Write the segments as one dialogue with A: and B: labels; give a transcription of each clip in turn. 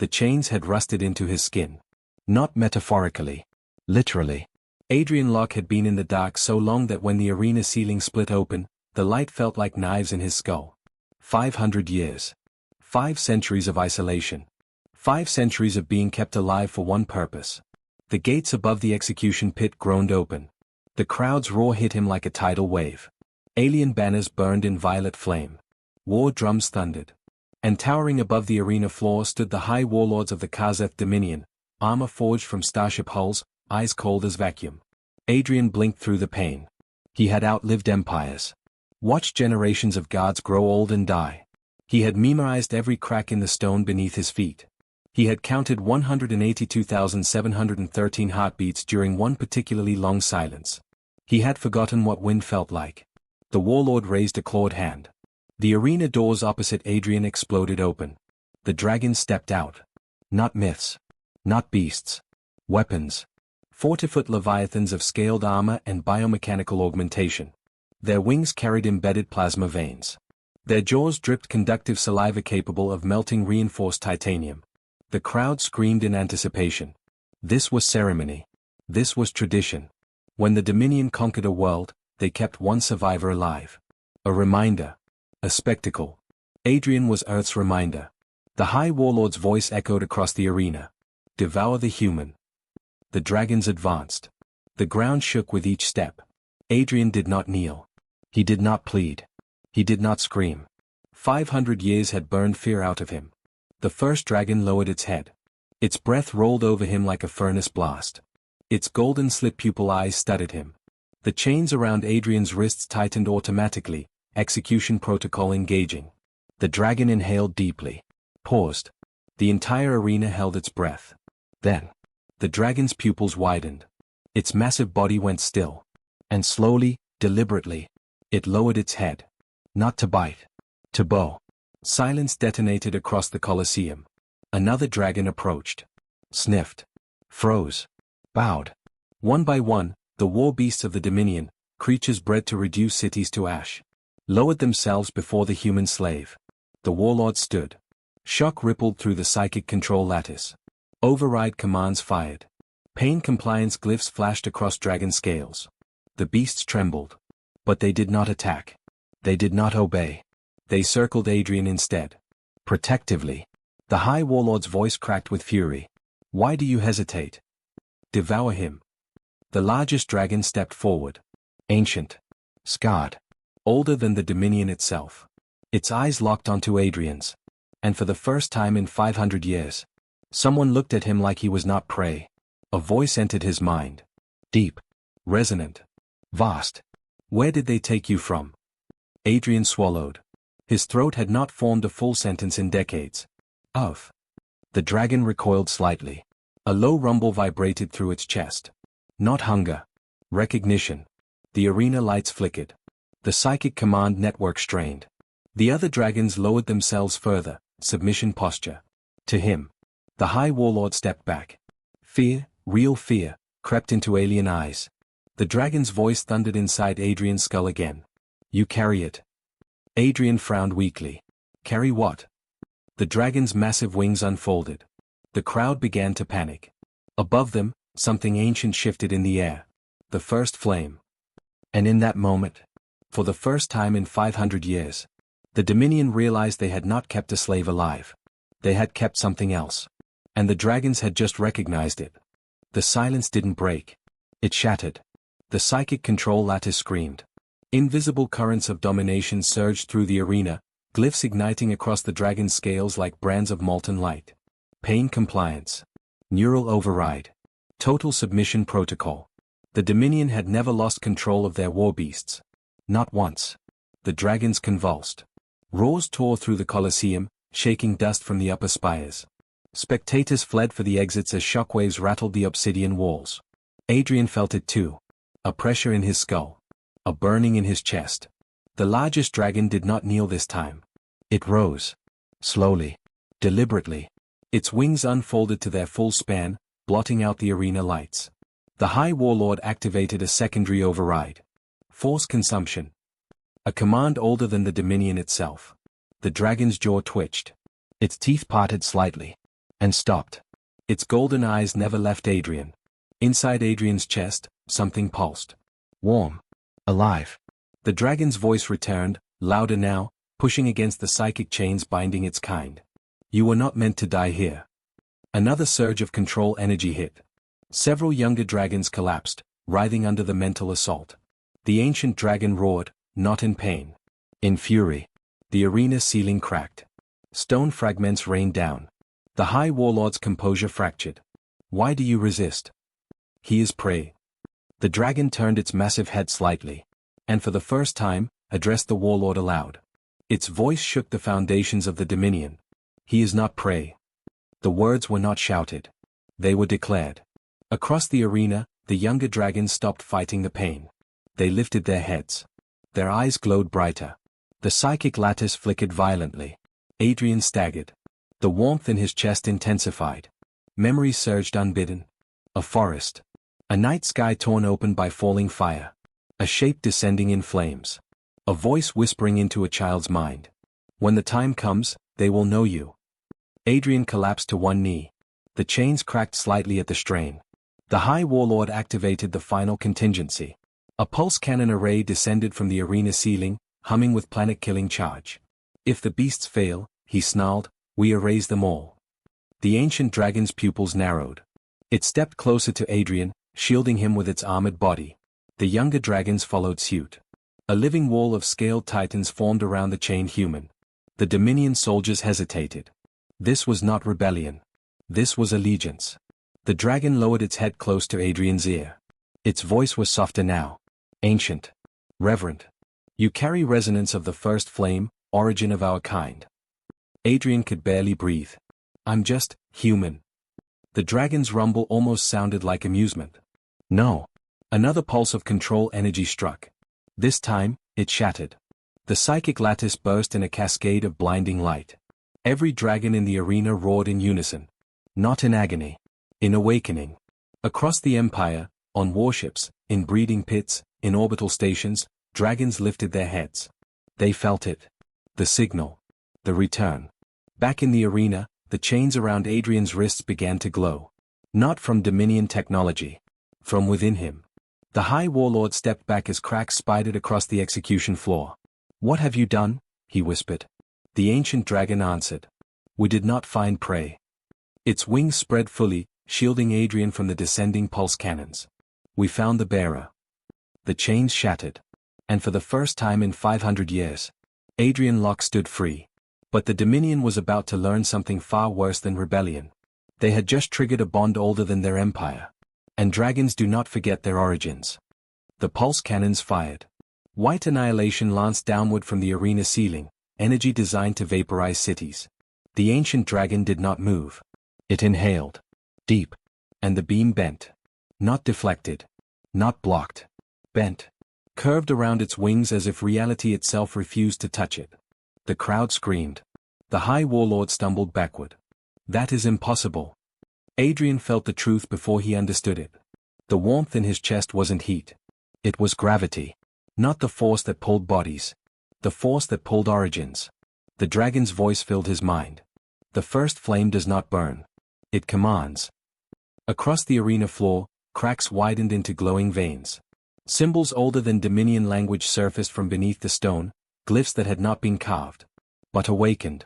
A: The chains had rusted into his skin. Not metaphorically. Literally. Adrian Locke had been in the dark so long that when the arena ceiling split open, the light felt like knives in his skull. 500 years. 5 centuries of isolation. 5 centuries of being kept alive for one purpose. The gates above the execution pit groaned open. The crowd's roar hit him like a tidal wave. Alien banners burned in violet flame. War drums thundered. And towering above the arena floor stood the high warlords of the Kazeth Dominion, armor forged from starship hulls, eyes cold as vacuum. Adrian blinked through the pain. He had outlived empires. Watched generations of guards grow old and die. He had memorized every crack in the stone beneath his feet. He had counted 182,713 heartbeats during one particularly long silence. He had forgotten what wind felt like. The warlord raised a clawed hand. The arena doors opposite Adrian exploded open. The dragons stepped out. Not myths. Not beasts. Weapons. 40-foot leviathans of scaled armor and biomechanical augmentation. Their wings carried embedded plasma veins. Their jaws dripped conductive saliva capable of melting reinforced titanium. The crowd screamed in anticipation. This was ceremony. This was tradition. When the Dominion conquered a world, they kept one survivor alive. A reminder. A spectacle. Adrian was Earth's reminder. The High Warlord's voice echoed across the arena. Devour the human. The dragons advanced. The ground shook with each step. Adrian did not kneel. He did not plead. He did not scream. 500 years had burned fear out of him. The first dragon lowered its head. Its breath rolled over him like a furnace blast. Its golden slit-pupil eyes studied him. The chains around Adrian's wrists tightened automatically, execution protocol engaging. The dragon inhaled deeply. Paused. The entire arena held its breath. Then, the dragon's pupils widened. Its massive body went still. And slowly, deliberately, it lowered its head. Not to bite. To bow. Silence detonated across the Colosseum. Another dragon approached. Sniffed. Froze. Bowed. One by one, the war beasts of the Dominion, creatures bred to reduce cities to ash, lowered themselves before the human slave. The warlord stood. Shock rippled through the psychic control lattice. Override commands fired. Pain compliance glyphs flashed across dragon scales. The beasts trembled. But they did not attack. They did not obey. They circled Adrian instead. Protectively. The High Warlord's voice cracked with fury. Why do you hesitate? Devour him. The largest dragon stepped forward. Ancient. Scarred. Older than the Dominion itself. Its eyes locked onto Adrian's. And for the first time in 500 years, someone looked at him like he was not prey. A voice entered his mind. Deep. Resonant. Vast. Where did they take you from? Adrian swallowed. His throat had not formed a full sentence in decades. Of. The dragon recoiled slightly. A low rumble vibrated through its chest. Not hunger. Recognition. The arena lights flickered. The psychic command network strained. The other dragons lowered themselves further, submission posture. To him. The High Warlord stepped back. Fear, real fear, crept into alien eyes. The dragon's voice thundered inside Adrian's skull again. You carry it. Adrian frowned weakly. Carry what? The dragon's massive wings unfolded. The crowd began to panic. Above them, something ancient shifted in the air. The first flame. And in that moment, for the first time in 500 years, the Dominion realized they had not kept a slave alive. They had kept something else. And the dragons had just recognized it. The silence didn't break. It shattered. The psychic control lattice screamed. Invisible currents of domination surged through the arena, glyphs igniting across the dragon's scales like brands of molten light. Pain compliance. Neural override. Total submission protocol. The Dominion had never lost control of their war beasts. Not once. The dragons convulsed. Roars tore through the Colosseum, shaking dust from the upper spires. Spectators fled for the exits as shockwaves rattled the obsidian walls. Adrian felt it too. A pressure in his skull. A burning in his chest. The largest dragon did not kneel this time. It rose. Slowly. Deliberately. Its wings unfolded to their full span, blotting out the arena lights. The High Warlord activated a secondary override. Force consumption. A command older than the Dominion itself. The dragon's jaw twitched. Its teeth parted slightly. and stopped. Its golden eyes never left Adrian. Inside Adrian's chest, something pulsed. Warm. Alive. The dragon's voice returned, louder now, pushing against the psychic chains binding its kind. You were not meant to die here. Another surge of control energy hit. Several younger dragons collapsed, writhing under the mental assault. The ancient dragon roared, not in pain. In fury. The arena ceiling cracked. Stone fragments rained down. The High Warlord's composure fractured. Why do you resist? He is prey. The dragon turned its massive head slightly, and for the first time, addressed the Warlord aloud. Its voice shook the foundations of the Dominion. He is not prey. The words were not shouted. They were declared. Across the arena, the younger dragons stopped fighting the pain. They lifted their heads. Their eyes glowed brighter. The psychic lattice flickered violently. Adrian staggered. The warmth in his chest intensified. Memories surged unbidden. A forest. A night sky torn open by falling fire. A shape descending in flames. A voice whispering into a child's mind. When the time comes, they will know you. Adrian collapsed to one knee. The chains cracked slightly at the strain. The High Warlord activated the final contingency. A pulse cannon array descended from the arena ceiling, humming with planet-killing charge. If the beasts fail, he snarled, we erase them all. The ancient dragon's pupils narrowed. It stepped closer to Adrian, shielding him with its armored body. The younger dragons followed suit. A living wall of scaled titans formed around the chained human. The Dominion soldiers hesitated. This was not rebellion. This was allegiance. The dragon lowered its head close to Adrian's ear. Its voice was softer now. Ancient. Reverent. You carry resonance of the first flame, origin of our kind. Adrian could barely breathe. I'm just human. The dragon's rumble almost sounded like amusement. No. Another pulse of control energy struck. This time, it shattered. The psychic lattice burst in a cascade of blinding light. Every dragon in the arena roared in unison. Not in agony. In awakening. Across the Empire, on warships, in breeding pits, in orbital stations, dragons lifted their heads. They felt it. The signal. The return. Back in the arena, the chains around Adrian's wrists began to glow. Not from Dominion technology. From within him. The High Warlord stepped back as cracks spidered across the execution floor. What have you done? He whispered. The ancient dragon answered. We did not find prey. Its wings spread fully, shielding Adrian from the descending pulse cannons. We found the bearer. The chains shattered. And for the first time in 500 years, Adrian Locke stood free. But the Dominion was about to learn something far worse than rebellion. They had just triggered a bond older than their empire. And dragons do not forget their origins. The pulse cannons fired. White annihilation lanced downward from the arena ceiling, energy designed to vaporize cities. The ancient dragon did not move. It inhaled. Deep. And the beam bent. Not deflected. Not blocked. Bent. Curved around its wings as if reality itself refused to touch it. The crowd screamed. The High Warlord stumbled backward. That is impossible. Adrian felt the truth before he understood it. The warmth in his chest wasn't heat. It was gravity. Not the force that pulled bodies. The force that pulled origins. The dragon's voice filled his mind. The first flame does not burn. It commands. Across the arena floor, cracks widened into glowing veins. Symbols older than Dominion language surfaced from beneath the stone, glyphs that had not been carved. But awakened.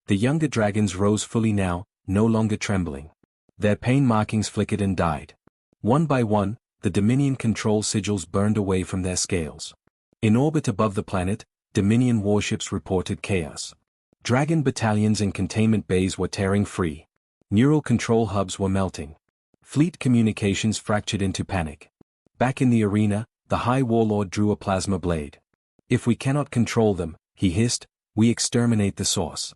A: The younger dragons rose fully now, no longer trembling. Their pain markings flickered and died. One by one, the Dominion control sigils burned away from their scales. In orbit above the planet, Dominion warships reported chaos. Dragon battalions in containment bays were tearing free. Neural control hubs were melting. Fleet communications fractured into panic. Back in the arena, the High Warlord drew a plasma blade. If we cannot control them, he hissed, we exterminate the source.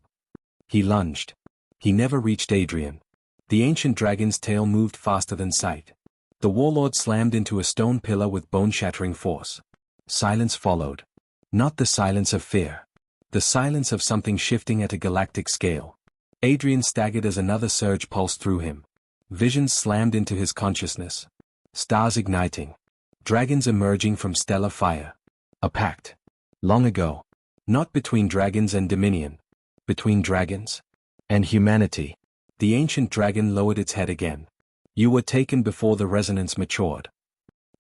A: He lunged. He never reached Adrian. The ancient dragon's tail moved faster than sight. The Warlord slammed into a stone pillar with bone-shattering force. Silence followed. Not the silence of fear. The silence of something shifting at a galactic scale. Adrian staggered as another surge pulsed through him. Visions slammed into his consciousness. Stars igniting. Dragons emerging from stellar fire. A pact. Long ago. Not between dragons and Dominion. Between dragons and humanity. The ancient dragon lowered its head again. You were taken before the resonance matured.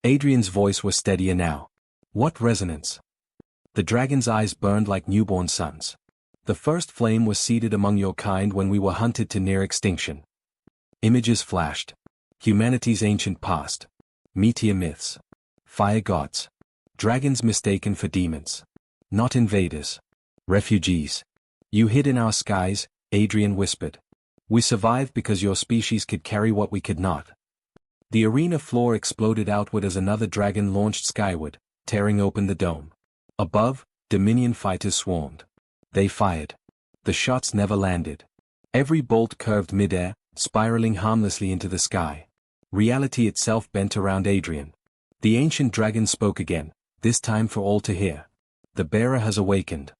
A: Adrian's voice was steadier now. What resonance? The dragon's eyes burned like newborn suns. The first flame was seeded among your kind when we were hunted to near extinction. Images flashed. Humanity's ancient past. Meteor myths. Fire gods. Dragons mistaken for demons. Not invaders. Refugees. You hid in our skies, Adrian whispered. We survived because your species could carry what we could not. The arena floor exploded outward as another dragon launched skyward, tearing open the dome. Above, Dominion fighters swarmed. They fired. The shots never landed. Every bolt curved midair, spiraling harmlessly into the sky. Reality itself bent around Adrian. The ancient dragon spoke again, this time for all to hear. The bearer has awakened.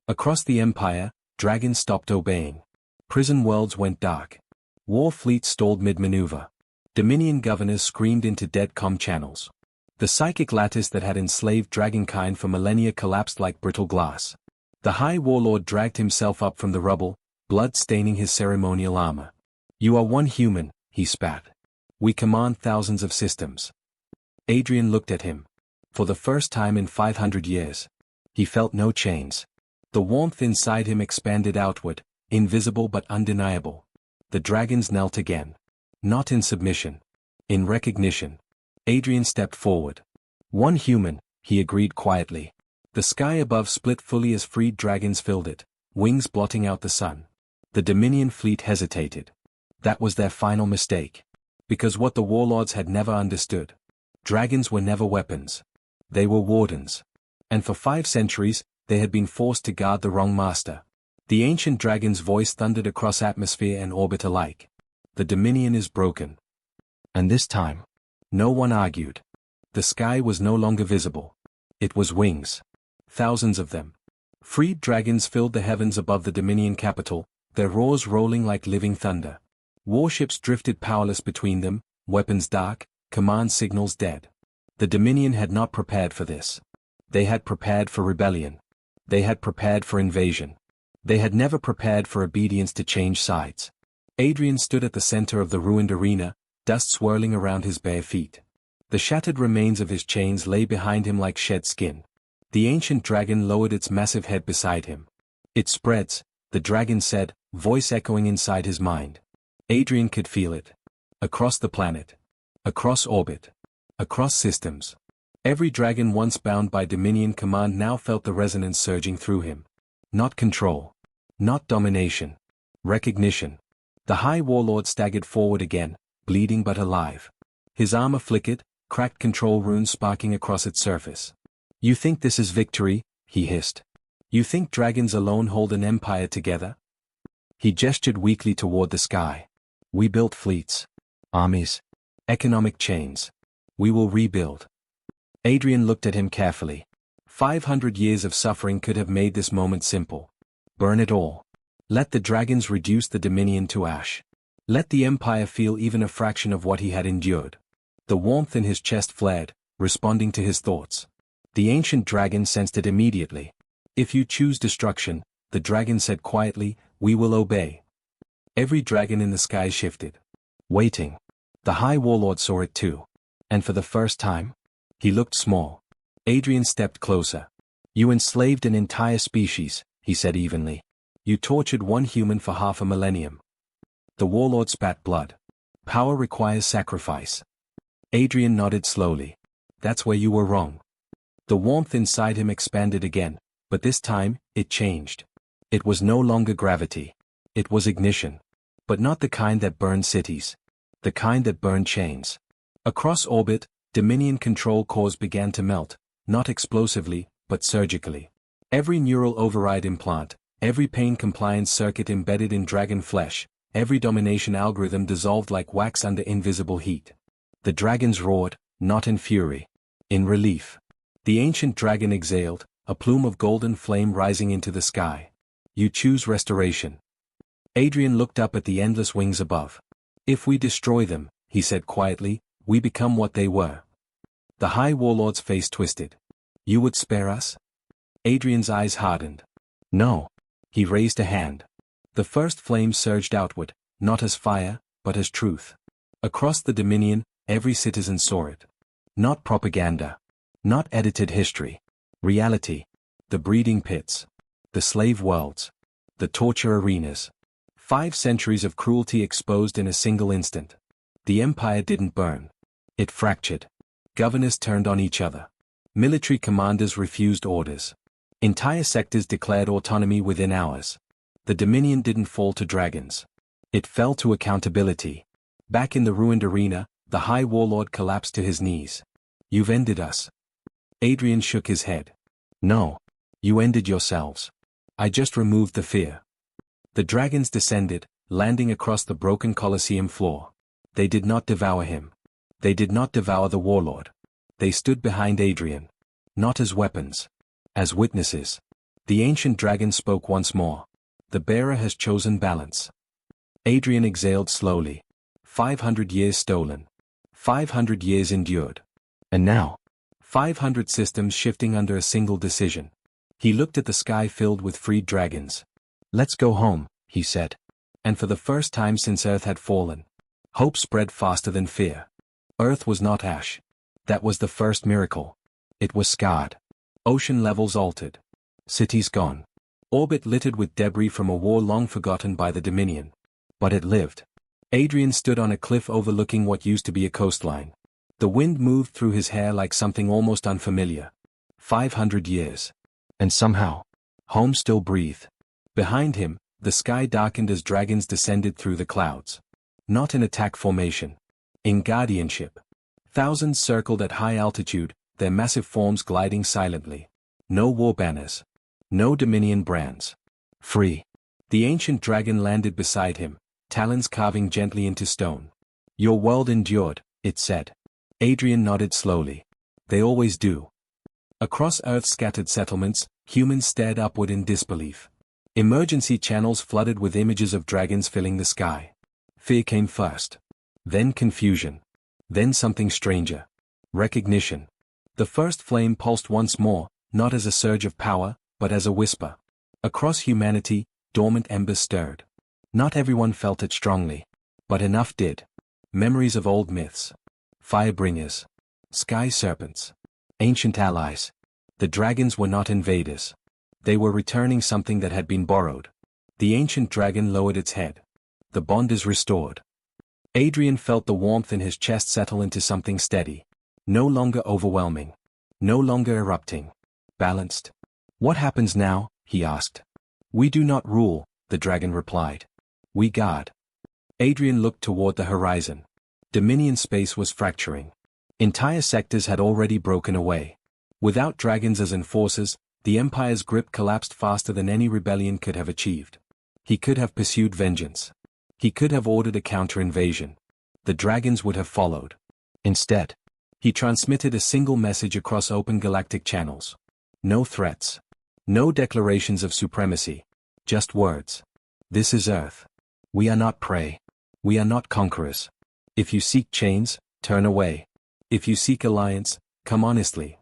A: Across the empire, dragons stopped obeying. Prison worlds went dark. War fleets stalled mid-maneuver. Dominion governors screamed into dead comm channels. The psychic lattice that had enslaved dragonkind for millennia collapsed like brittle glass. The High Warlord dragged himself up from the rubble, blood staining his ceremonial armor. You are one human, he spat. We command thousands of systems. Adrian looked at him. For the first time in 500 years. He felt no chains. The warmth inside him expanded outward, invisible but undeniable. The dragons knelt again. Not in submission. In recognition. Adrian stepped forward. One human, he agreed quietly. The sky above split fully as freed dragons filled it, wings blotting out the sun. The Dominion fleet hesitated. That was their final mistake. Because what the Warlords had never understood. Dragons were never weapons. They were wardens. And for 5 centuries, they had been forced to guard the wrong master. The ancient dragon's voice thundered across atmosphere and orbit alike. The Dominion is broken. And this time, no one argued. The sky was no longer visible. It was wings. Thousands of them. Freed dragons filled the heavens above the Dominion capital, their roars rolling like living thunder. Warships drifted powerless between them, weapons dark, command signals dead. The Dominion had not prepared for this. They had prepared for rebellion. They had prepared for invasion. They had never prepared for obedience to change sides. Adrian stood at the center of the ruined arena, dust swirling around his bare feet. The shattered remains of his chains lay behind him like shed skin. The ancient dragon lowered its massive head beside him. It spreads, the dragon said, voice echoing inside his mind. Adrian could feel it. Across the planet. Across orbit. Across systems. Every dragon once bound by Dominion command now felt the resonance surging through him. Not control. Not domination. Recognition. The High Warlord staggered forward again, bleeding but alive. His armor flickered, cracked control runes sparking across its surface. You think this is victory? He hissed. You think dragons alone hold an empire together? He gestured weakly toward the sky. We built fleets. Armies. Economic chains. We will rebuild. Adrian looked at him carefully. 500 years of suffering could have made this moment simple. Burn it all. Let the dragons reduce the Dominion to ash. Let the Empire feel even a fraction of what he had endured. The warmth in his chest flared, responding to his thoughts. The ancient dragon sensed it immediately. If you choose destruction, the dragon said quietly, we will obey. Every dragon in the sky shifted. Waiting. The High Warlord saw it too. And for the first time, he looked small. Adrian stepped closer. You enslaved an entire species, he said evenly. You tortured one human for half a millennium. The Warlord spat blood. Power requires sacrifice. Adrian nodded slowly. That's where you were wrong. The warmth inside him expanded again, but this time, it changed. It was no longer gravity. It was ignition. But not the kind that burned cities. The kind that burned chains. Across orbit, Dominion control cores began to melt, not explosively, but surgically. Every neural override implant, every pain compliance circuit embedded in dragon flesh, every domination algorithm dissolved like wax under invisible heat. The dragons roared, not in fury. In relief. The ancient dragon exhaled, a plume of golden flame rising into the sky. You choose restoration. Adrian looked up at the endless wings above. If we destroy them, he said quietly, we become what they were. The High Warlord's face twisted. You would spare us? Adrian's eyes hardened. No. He raised a hand. The first flame surged outward, not as fire, but as truth. Across the Dominion, every citizen saw it. Not propaganda. Not edited history. Reality. The breeding pits. The slave worlds. The torture arenas. 5 centuries of cruelty exposed in a single instant. The empire didn't burn. It fractured. Governors turned on each other. Military commanders refused orders. Entire sectors declared autonomy within hours. The Dominion didn't fall to dragons. It fell to accountability. Back in the ruined arena, the High Warlord collapsed to his knees. You've ended us. Adrian shook his head. No. You ended yourselves. I just removed the fear. The dragons descended, landing across the broken Colosseum floor. They did not devour him. They did not devour the Warlord. They stood behind Adrian. Not as weapons. As witnesses. The ancient dragon spoke once more. The bearer has chosen balance. Adrian exhaled slowly. 500 years stolen. 500 years endured. And now, 500 systems shifting under a single decision. He looked at the sky filled with freed dragons. Let's go home, he said. And for the first time since Earth had fallen, hope spread faster than fear. Earth was not ash. That was the first miracle. It was scarred. Ocean levels altered. Cities gone. Orbit littered with debris from a war long forgotten by the Dominion. But it lived. Adrian stood on a cliff overlooking what used to be a coastline. The wind moved through his hair like something almost unfamiliar. 500 years. And somehow, home still breathed. Behind him, the sky darkened as dragons descended through the clouds. Not in attack formation. In guardianship. Thousands circled at high altitude, their massive forms gliding silently. No war banners. No Dominion brands. Free. The ancient dragon landed beside him, talons carving gently into stone. Your world endured, it said. Adrian nodded slowly. They always do. Across Earth's scattered settlements, humans stared upward in disbelief. Emergency channels flooded with images of dragons filling the sky. Fear came first. Then confusion. Then something stranger. Recognition. The first flame pulsed once more, not as a surge of power, but as a whisper. Across humanity, dormant embers stirred. Not everyone felt it strongly. But enough did. Memories of old myths. Firebringers. Sky serpents. Ancient allies. The dragons were not invaders. They were returning something that had been borrowed. The ancient dragon lowered its head. The bond is restored. Adrian felt the warmth in his chest settle into something steady. No longer overwhelming. No longer erupting. Balanced. What happens now? He asked. We do not rule, the dragon replied. We guard. Adrian looked toward the horizon. Dominion space was fracturing. Entire sectors had already broken away. Without dragons as enforcers, the Empire's grip collapsed faster than any rebellion could have achieved. He could have pursued vengeance. He could have ordered a counter-invasion. The dragons would have followed. Instead, he transmitted a single message across open galactic channels. No threats. No declarations of supremacy. Just words. This is Earth. We are not prey. We are not conquerors. If you seek chains, turn away. If you seek alliance, come honestly.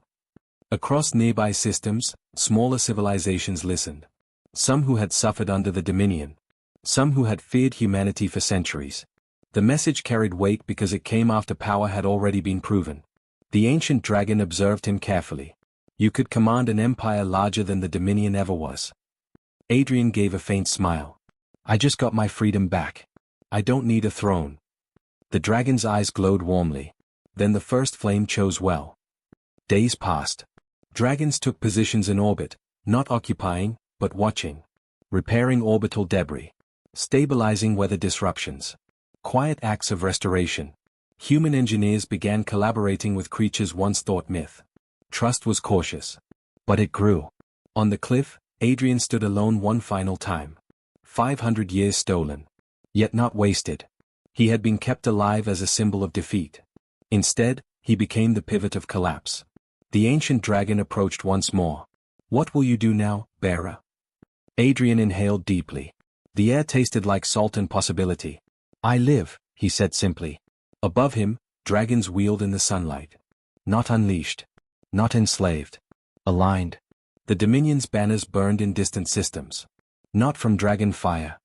A: Across nearby systems, smaller civilizations listened. Some who had suffered under the Dominion. Some who had feared humanity for centuries. The message carried weight because it came after power had already been proven. The ancient dragon observed him carefully. You could command an empire larger than the Dominion ever was. Adrian gave a faint smile. I just got my freedom back. I don't need a throne. The dragon's eyes glowed warmly. Then the first flame chose well. Days passed. Dragons took positions in orbit, not occupying, but watching. Repairing orbital debris. Stabilizing weather disruptions. Quiet acts of restoration. Human engineers began collaborating with creatures once thought myth. Trust was cautious. But it grew. On the cliff, Adrian stood alone one final time. 500 years stolen. Yet not wasted. He had been kept alive as a symbol of defeat. Instead, he became the pivot of collapse. The ancient dragon approached once more. What will you do now, bearer? Adrian inhaled deeply. The air tasted like salt and possibility. I live, he said simply. Above him, dragons wheeled in the sunlight. Not unleashed. Not enslaved. Aligned. The Dominion's banners burned in distant systems. Not from dragonfire.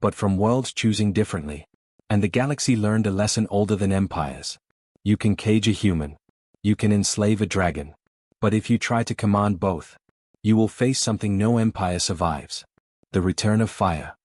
A: but from worlds choosing differently. And the galaxy learned a lesson older than empires. You can cage a human. You can enslave a dragon. But if you try to command both, you will face something no empire survives. The return of fire.